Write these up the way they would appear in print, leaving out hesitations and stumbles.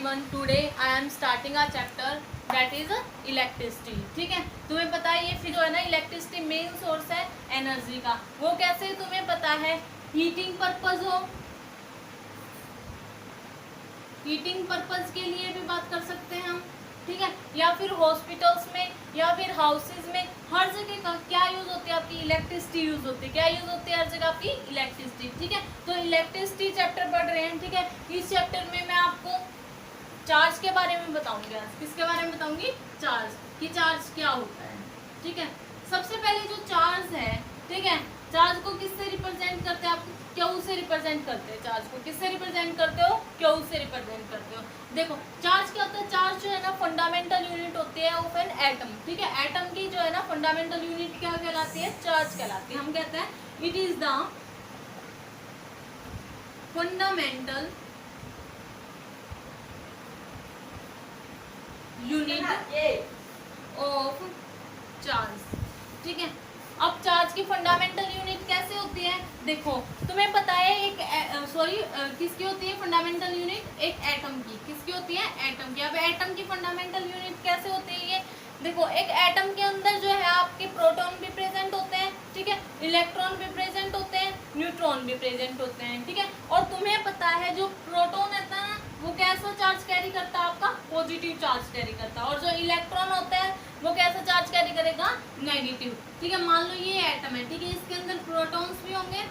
everyone, today I am starting a chapter that is electricity. ठीक है, तुम्हें पता है ये फिर जो है ना इलेक्ट्रिसिटी मेन सोर्स है एनर्जी का। वो कैसे तुम्हें पता है? हीटिंग पर्पज हो, हीटिंग पर्पज के लिए भी बात कर सकते हैं हम, ठीक है, या फिर हॉस्पिटल्स में या फिर हाउसेज में, हर जगह का क्या यूज होती है? आपकी इलेक्ट्रिसिटी यूज होती है। क्या यूज होती है? हर जगह आपकी इलेक्ट्रिसिटी। ठीक है, तो इलेक्ट्रिसिटी चैप्टर पढ़ रहे हैं। ठीक है, इस चैप्टर में मैं आपको चार्ज के बारे में बताऊंगी। आज किसके बारे में बताऊंगी? चार्ज कि चार्ज क्या होता है। ठीक है, सबसे पहले जो चार्ज है, ठीक है, चार्ज को किससे रिप्रेजेंट करते हैं? आप क्यू से रिप्रेजेंट करते हैं। चार्ज को किससे रिप्रेजेंट करते हो? क्यू से रिप्रेजेंट करते हो। देखो चार्ज क्या होता है? चार्ज जो है ना फंडामेंटल यूनिट होती है ऑफ एन एटम। ठीक है, एटम की जो है ना फंडामेंटल यूनिट क्या कहलाती है? चार्ज कहलाती है। हम कहते हैं it is the fundamental unit of charge. ठीक है, अब चार्ज की फंडामेंटल यूनिट कैसे होती है? देखो तुम्हें पता है एक किसकी होती है फंडामेंटल यूनिट? एक एटम की। किसकी होती है? एटम की। अब एटम की फंडामेंटल यूनिट कैसे होती है ये? देखो एक एटम के अंदर जो है आपके प्रोटॉन भी प्रेजेंट होते हैं, ठीक है, इलेक्ट्रॉन भी प्रेजेंट होते हैं, न्यूट्रॉन भी प्रेजेंट होते हैं। ठीक है, और तुम्हें पता है जो प्रोटॉन रहता है ना वो कैसा चार्ज कैरी करता है? आपका पॉजिटिव चार्ज कैरी करता है। और जो इलेक्ट्रॉन होता है वो कैसा चार्ज कैरी करेगा? नेगेटिव। ठीक है, मान लो ये एटम है, ठीक है, इसके अंदर प्रोटॉन्स भी होंगे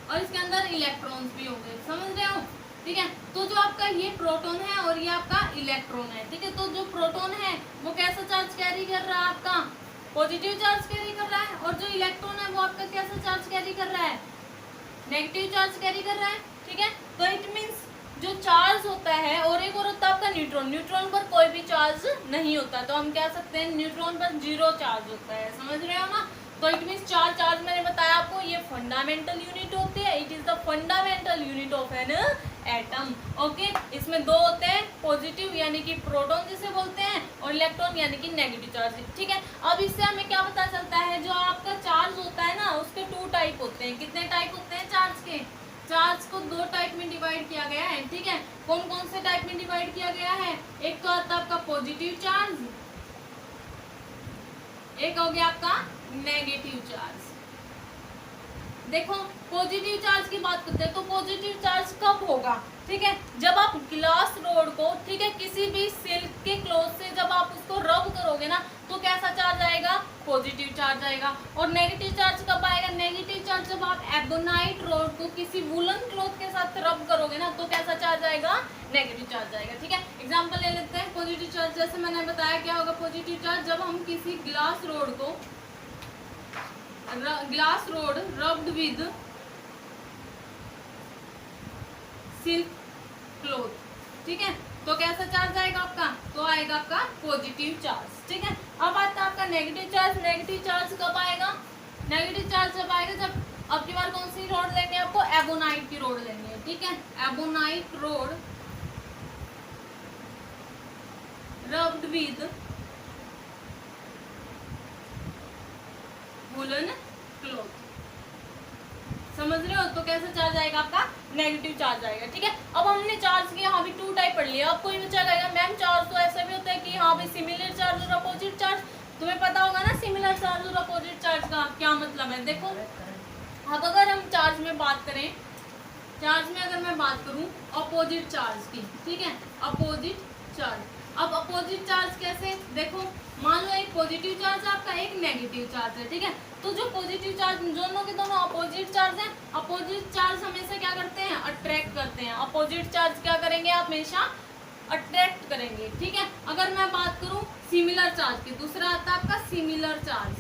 और इसके अंदर इलेक्ट्रॉन्स भी होंगे। समझ रहे हो? ठीक है, तो जो आपका ये प्रोटॉन है और ये आपका इलेक्ट्रॉन है, ठीक है, तो जो प्रोटॉन है वो कैसा चार्ज कैरी कर रहा है? आपका पॉजिटिव चार्ज कैरी कर रहा है। और जो इलेक्ट्रॉन है वो आपका कैसा चार्ज कैरी कर रहा है? नेगेटिव चार्ज कैरी कर रहा है। ठीक है, तो इट मीन्स जो चार्ज होता है, और एक और होता है आपका न्यूट्रॉन। न्यूट्रॉन पर कोई भी चार्ज नहीं होता, तो हम कह सकते हैं न्यूट्रॉन पर जीरो चार्ज होता है। समझ रहे हो ना? तो इट मीन्स चार्ज मैंने बताया आपको ये फंडामेंटल यूनिट होती है। It is the fundamental unit of an atom. Okay, इसमें दो होते हैं, पॉजिटिव यानी कि प्रोटॉन जिसे बोलते हैं और इलेक्ट्रॉन यानी कि नेगेटिव चार्ज। ठीक है, अब इससे हमें क्या पता चलता है? जो आपका चार्ज होता है ना उसके टू टाइप होते हैं। कितने टाइप होते हैं चार्ज के? चार्ज को दो टाइप में डिवाइड किया गया है। ठीक है, कौन कौन से टाइप में डिवाइड किया गया है? एक तो आता है आपका पॉजिटिव चार्ज, एक हो गया आपका नेगेटिव चार्ज। देखो पॉजिटिव चार्ज की बात करते हैं तो पॉजिटिव चार्ज कब होगा? ठीक है, जब आप ग्लास रोड को, ठीक है, किसी भी सिल्क के क्लॉथ से जब आप उसको रब करोगे ना तो कैसा चार्ज आएगा? पॉजिटिव चार्ज आएगा। और नेगेटिव चार्ज कब आएगा? नेगेटिव चार्ज जब आप एबोनाइट रोड को किसी वुलन क्लॉथ के साथ रब करोगे ना तो कैसा चार्ज आएगा? नेगेटिव चार्ज आएगा। ठीक है, एग्जाम्पल ले लेते हैं पॉजिटिव चार्ज। जैसे मैंने बताया क्या होगा पॉजिटिव चार्ज? जब हम किसी ग्लास रोड को रब्ड विद सिल्क क्लॉथ, ठीक है, तो कैसा चार्ज आएगा आपका? तो आएगा आपका पॉजिटिव चार्ज। ठीक है, अब आता है आपका नेगेटिव चार्ज। नेगेटिव चार्ज कब आएगा? नेगेटिव चार्ज जब आएगा जब अब की बार कौन सी रोड लेनी है आपको? एबोनाइट की रोड लेनी है। ठीक है, ebonite road rubbed with woollen cloth. समझ रहे हो? तो कैसा चार्ज आएगा आपका? नेगेटिव चार्ज आएगा। ठीक है, अब हमने चार्ज के यहाँ भी टू टाइप पढ़ लिया। अब कोई बच्चा कहेगा मैम चार्ज तो ऐसा भी होता है कि हाँ भाई सिमिलर चार्ज और अपोजिट चार्ज। तुम्हें पता होगा ना सिमिलर चार्ज और अपोजिट चार्ज का क्या मतलब है? देखो अब अगर हम चार्ज में बात करें, चार्ज में अगर मैं बात करूँ अपोजिट चार्ज की, ठीक है, अपोजिट चार्ज। अब अपोजिट चार्ज कैसे? देखो मान लो एक पॉजिटिव चार्ज है आपका, एक नेगेटिव चार्ज है। ठीक है, तो जो पॉजिटिव चार्ज दोनों के दोनों अपोजिट चार्ज हैं। अपोजिट चार्ज हमेशा क्या करते हैं? अट्रैक्ट करते हैं। अपोजिट चार्ज क्या करेंगे? आप हमेशा अट्रैक्ट करेंगे। ठीक है, अगर मैं बात करूं सिमिलर चार्ज की, दूसरा आता है आपका सिमिलर चार्ज।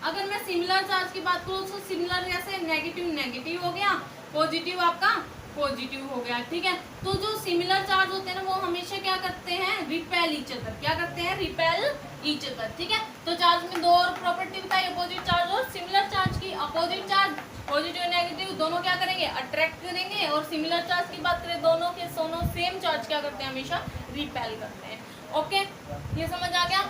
अगर मैं सिमिलर चार्ज की बात करूं तो सिमिलर जैसे नेगेटिव नेगेटिव हो गया, पॉजिटिव आपका पॉजिटिव हो गया। ठीक है, तो जो सिमिलर चार्ज होते हैं ना वो हमेशा क्या करते हैं? Repel each other. क्या करते हैं? Repel each other. ठीक है, तो चार्ज में दो और प्रॉपर्टी बताई अपोजिट चार्ज और सिमिलर चार्ज की। अपोजिट चार्ज पॉजिटिव नेगेटिव दोनों क्या करेंगे? अट्रैक्ट करेंगे। और सिमिलर चार्ज की बात करें दोनों के दोनों सेम चार्ज क्या करते हैं? हमेशा रिपेल करते हैं। ओके, ये समझ आ गया?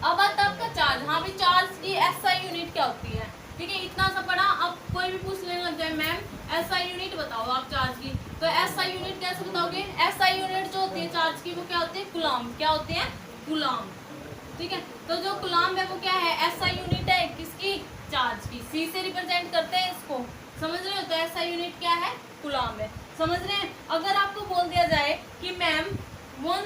अब आता है आपका चार्ज। हाँ भी चार्ज की एसआई यूनिट क्या होती है? ठीक है, इतना सा पढ़ा। अब कोई भी पूछ लेने लग जाए मैम एसआई यूनिट बताओ आप चार्ज की, एसआई यूनिट कैसे बताओगे? एसआई यूनिट जो होती है चार्ज की वो क्या होती है? कूलम। क्या होते हैं? कूलम। ठीक है, तो जो कूलम है वो क्या है? एसआई यूनिट है किसकी? चार्ज की। सी से रिप्रेजेंट करते हैं इसको, समझ रहे हो? तो एसआई यूनिट क्या है? कूलम है, समझ रहे हैं? अगर आपको बोल दिया जाए कि मैम वन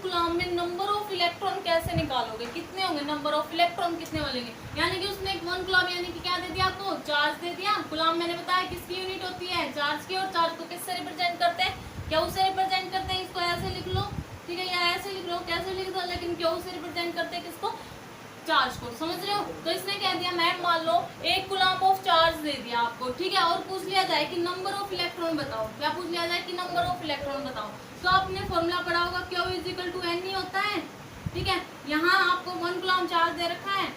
कूलम में नंबर ऑफ इलेक्ट्रॉन कैसे निकालोगे, कितने होंगे नंबर ऑफ इलेक्ट्रॉन, कितने मिलेंगे? यानी कि उसने वन कूलम यानी कि क्या दे दिया आपको? चार्ज दे दिया। कूलम मैंने बताया किसकी यूनिट होती है? चार्ज की। और चार्ज को किससे रिप्रेजेंट करते हैं? क्यू से रिप्रेजेंट करते हैं। इसको ऐसे लिख लो, ठीक है, या ऐसे लिख लो, कैसे लिख दो, लेकिन क्यू से रिप्रेजेंट करते हैं किसको? चार्ज को, समझ रहे हो? तो इसने कह दिया मैम मान लो एक कूलम ऑफ चार्ज दे दिया आपको, ठीक है, और पूछ लिया जाए कि नंबर ऑफ इलेक्ट्रॉन बताओ। क्या पूछ लिया जाए? कि नंबर ऑफ इलेक्ट्रॉन बताओ। तो आपने फॉर्मूला पढ़ा होगा q is equal to n ही होता है, ठीक है। यहाँ आपको वन कूलम चार्ज दे रखा है,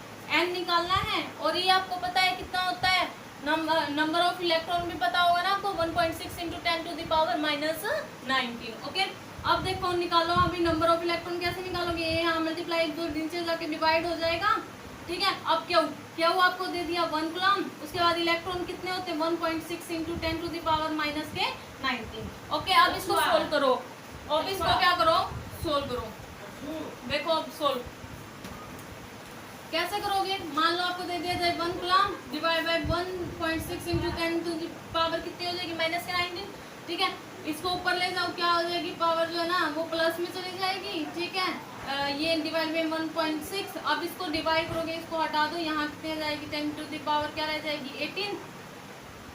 एन निकालना है, और ये आपको पता है कितना होता है? नंबर ऑफ इलेक्ट्रॉन भी पता होगा ना आपको, 1.6 × 10⁻⁹ ओके। अब देखो निकालो अभी नंबर ऑफ इलेक्ट्रॉन कैसे निकालोगे? यहाँ मल्टीप्लाई 1 2 दिन से जाके डिवाइड हो जाएगा, ठीक है। अब क्यू आपको दे दिया 1 कूलम, उसके बाद इलेक्ट्रॉन कितने होते हैं? 1.6 × 10⁻⁻⁹ ओके। अब इसको सोल्व करो, अब इसको क्या करो? सोल्व करो। देखो अब सोल्व कैसे करोगे? मान लो आपको दे दिया जाए 1 कूलम डिवाइड बाय 1.6 × 10⁻⁻ कितनी हो जाएगी? -19, ठीक है। इसको ऊपर ले जाओ, क्या हो जाएगी? पावर जो है ना वो प्लस में चली जाएगी, ठीक है। ये डिवाइड बाय 1.6। अब इसको डिवाइड करोगे, इसको हटा दो, यहाँ कितनी आ जाएगी? 10⁻⁻ क्या रह जाएगी? 18।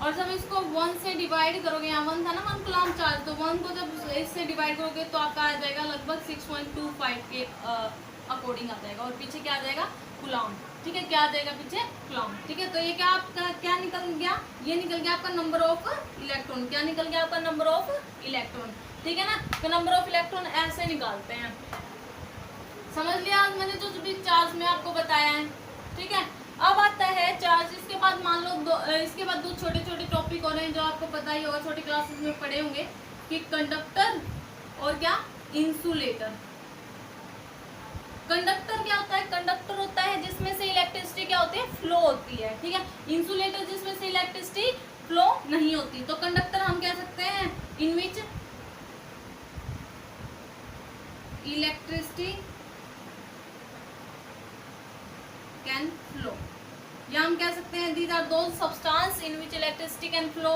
और जब इसको 1 से डिवाइड करोगे, यहाँ 1 था ना 1 कूलम चार्ज, तो 1 को जब इससे डिवाइड करोगे तो आपका आ जाएगा लगभग 6.25 के अकॉर्डिंग आ जाएगा, और पीछे क्या आ जाएगा? कूलम, ठीक है। क्या आ जाएगा पीछे? कूलम, ठीक है। तो ये क्या आपका क्या निकल गया? ये निकल गया आपका नंबर ऑफ इलेक्ट्रॉन। क्या निकल गया आपका? नंबर ऑफ इलेक्ट्रॉन, ठीक है ना। तो नंबर ऑफ इलेक्ट्रॉन ऐसे निकालते हैं, समझ लिया? आज मैंने जो भी चार्ज में आपको बताया है, ठीक है। अब आता है चार्ज। इसके बाद मान लो इसके बाद दो छोटे छोटे टॉपिक और हैं जो आपको पता ही होगा, छोटी क्लासेस में पढ़े होंगे, कि कंडक्टर और क्या? इंसुलेटर। कंडक्टर क्या होता है? कंडक्टर होता है जिसमें से इलेक्ट्रिसिटी क्या होती है? फ्लो होती है, ठीक है। इंसुलेटर जिसमें से इलेक्ट्रिसिटी फ्लो नहीं होती। तो कंडक्टर हम कह सकते हैं in which electricity can flow, या हम कह सकते हैं these are those substance in which electricity can flow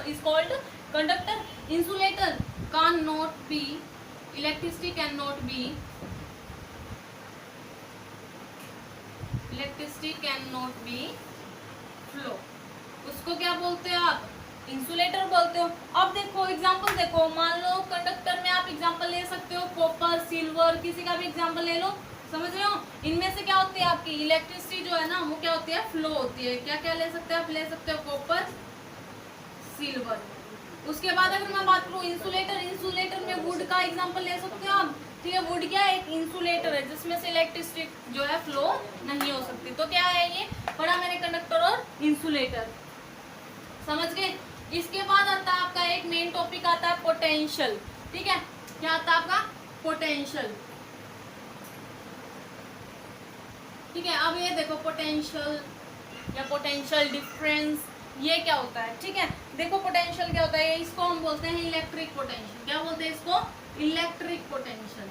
is called conductor. Insulator can not be, electricity can not be, electricity can not be flow, उसको क्या बोलते हो आप? इंसुलेटर बोलते हो। अब देखो एग्जांपल देखो, मान लो कंडक्टर में आप एग्जांपल ले सकते हो कॉपर, सिल्वर, किसी का भी एग्जांपल ले लो, समझ रहे हो? इनमें से क्या होती है आपकी इलेक्ट्रिसिटी जो है ना वो क्या होती है? फ्लो होती है। क्या क्या ले सकते हो आप? ले सकते हो कॉपर, सिल्वर। उसके बाद अगर मैं बात करूँ इंसुलेटर, इंसुलेटर में वुड का एग्जांपल ले सकते हो आप, ठीक है। वुड क्या है? एक इंसुलेटर है जिसमें से इलेक्ट्रिसिटी जो है फ्लो नहीं हो सकती। तो क्या है ये? पढ़ा मैंने कंडक्टर और इंसुलेटर, समझ गए? इसके बाद आता है आपका एक मेन टॉपिक आता है पोटेंशियल, ठीक है। क्या आता है आपका? पोटेंशियल, ठीक है। अब ये देखो पोटेंशियल या पोटेंशियल डिफरेंस, ये क्या होता है? ठीक है, देखो पोटेंशियल क्या होता है? इसको हम बोलते हैं इलेक्ट्रिक पोटेंशियल। क्या बोलते हैं इसको? इलेक्ट्रिक पोटेंशियल,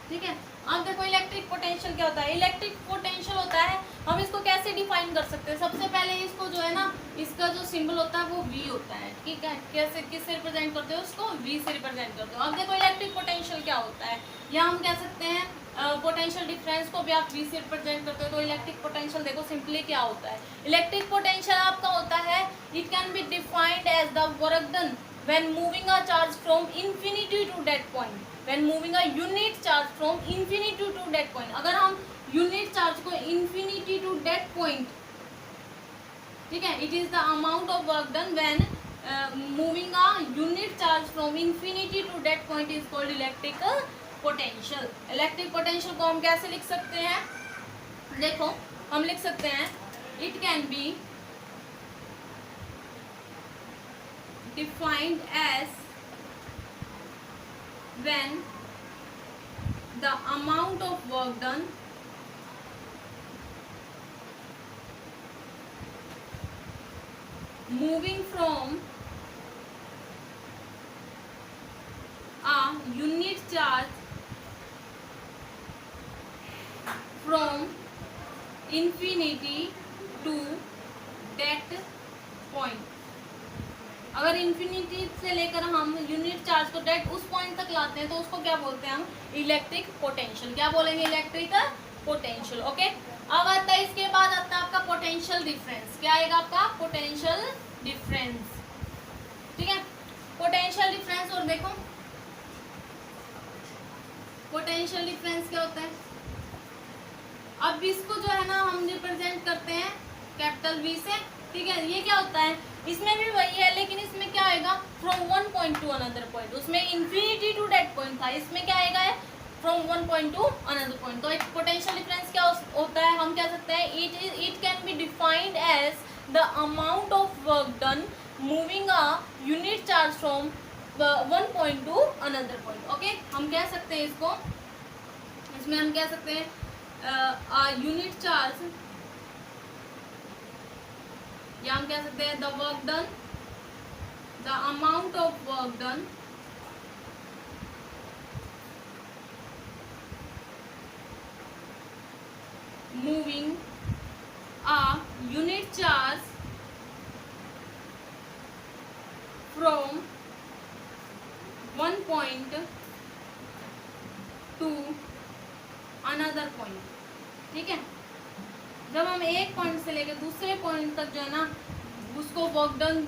ठीक है। अब देखो इलेक्ट्रिक पोटेंशियल क्या होता है? इलेक्ट्रिक पोटेंशियल होता है, हम इसको कैसे डिफाइन कर सकते हैं? सबसे पहले इसको जो है ना, इसका जो सिंबल होता है वो V होता है, ठीक है। कैसे, किससे रिप्रेजेंट करते हो इसको? V से रिप्रेजेंट करते हो। अब देखो इलेक्ट्रिक पोटेंशियल क्या होता है, या हम कह सकते हैं पोटेंशियल डिफरेंस को भी आप V से रिप्रेजेंट करते हो। तो इलेक्ट्रिक पोटेंशियल देखो सिंपली क्या होता है? इलेक्ट्रिक पोटेंशियल आपका होता है, it can be defined as the work done when moving a charge from infinity to that point, when moving a unit charge from infinity to that point। अगर हम unit charge को infinity to that point, ठीक है, it is the amount of work done when moving a unit charge from infinity to that point is called electric potential। Electric potential को हम कैसे लिख सकते हैं? देखो हम लिख सकते हैं it can be defined as when the amount of work done moving from unit charge from infinity to that point. अगर इंफिनिटी से लेकर हम यूनिट चार्ज को डेट उस पॉइंट तक लाते हैं तो उसको क्या बोलते हैं हम? Electric potential. क्या बोलेंगे? Electrical potential. ओके, अब आता है इसके बाद आता है आपका पोटेंशियल डिफरेंस। क्या आएगा आपका? Potential difference. ठीक है, पोटेंशियल डिफरेंस। और देखो पोटेंशियल डिफरेंस क्या होता है? अब इसको जो है ना हम रिप्रेजेंट करते हैं कैपिटल V से। ठीक है, ये क्या होता है? इसमें भी वही है, लेकिन इसमें क्या आएगा? From one point to another point. उसमें इंफिनिटी टू दैट पॉइंट था, इसमें क्या आएगा? From one point to another point. तो एक पोटेंशियल डिफरेंस क्या होता है? हम कह सकते हैं it can be defined as the amount of work done moving a unit charge from one point to another point. Okay, हम कह सकते हैं इसको, इसमें हम कह सकते हैं यूनिट चार्ज, या हम कह सकते हैं the work done, the amount of work done moving a unit charge from one point to another point। ठीक है, जब हम एक पॉइंट से लेकर दूसरे पॉइंट तक जो है ना उसको वर्क डन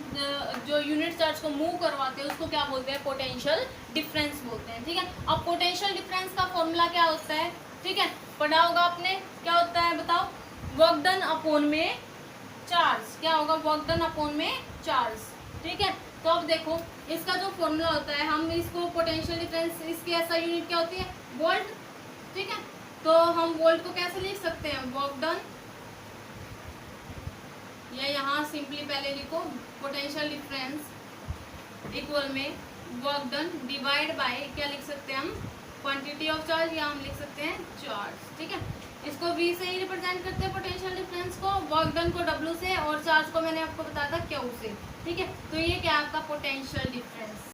जो यूनिट चार्ज को मूव करवाते हैं उसको क्या बोलते हैं? पोटेंशियल डिफरेंस बोलते हैं। ठीक है, अब पोटेंशियल डिफरेंस का फॉर्मूला क्या होता है? ठीक है, पढ़ा होगा आपने। क्या होता है बताओ? वर्क डन अपॉन में चार्ज। क्या होगा? वर्क डन अपॉन में चार्ज। ठीक है, तो अब देखो इसका जो फॉर्मूला होता है, हम इसको पोटेंशियल डिफरेंस, इसकी ऐसा यूनिट क्या होती है? वोल्ट। ठीक है, तो हम वोल्ट को कैसे लिख सकते हैं? वर्क डन, या यहाँ सिंपली पहले लिखो पोटेंशियल डिफरेंस इक्वल में वर्क डन डिवाइड बाय क्या लिख सकते हैं हम? क्वांटिटी ऑफ चार्ज, या हम लिख सकते हैं चार्ज। ठीक है, इसको V से ही रिप्रेजेंट करते हैं पोटेंशियल डिफरेंस को, वर्क डन को W से, और चार्ज को मैंने आपको बताया था Q से। ठीक है, तो ये क्या आपका पोटेंशियल डिफरेंस।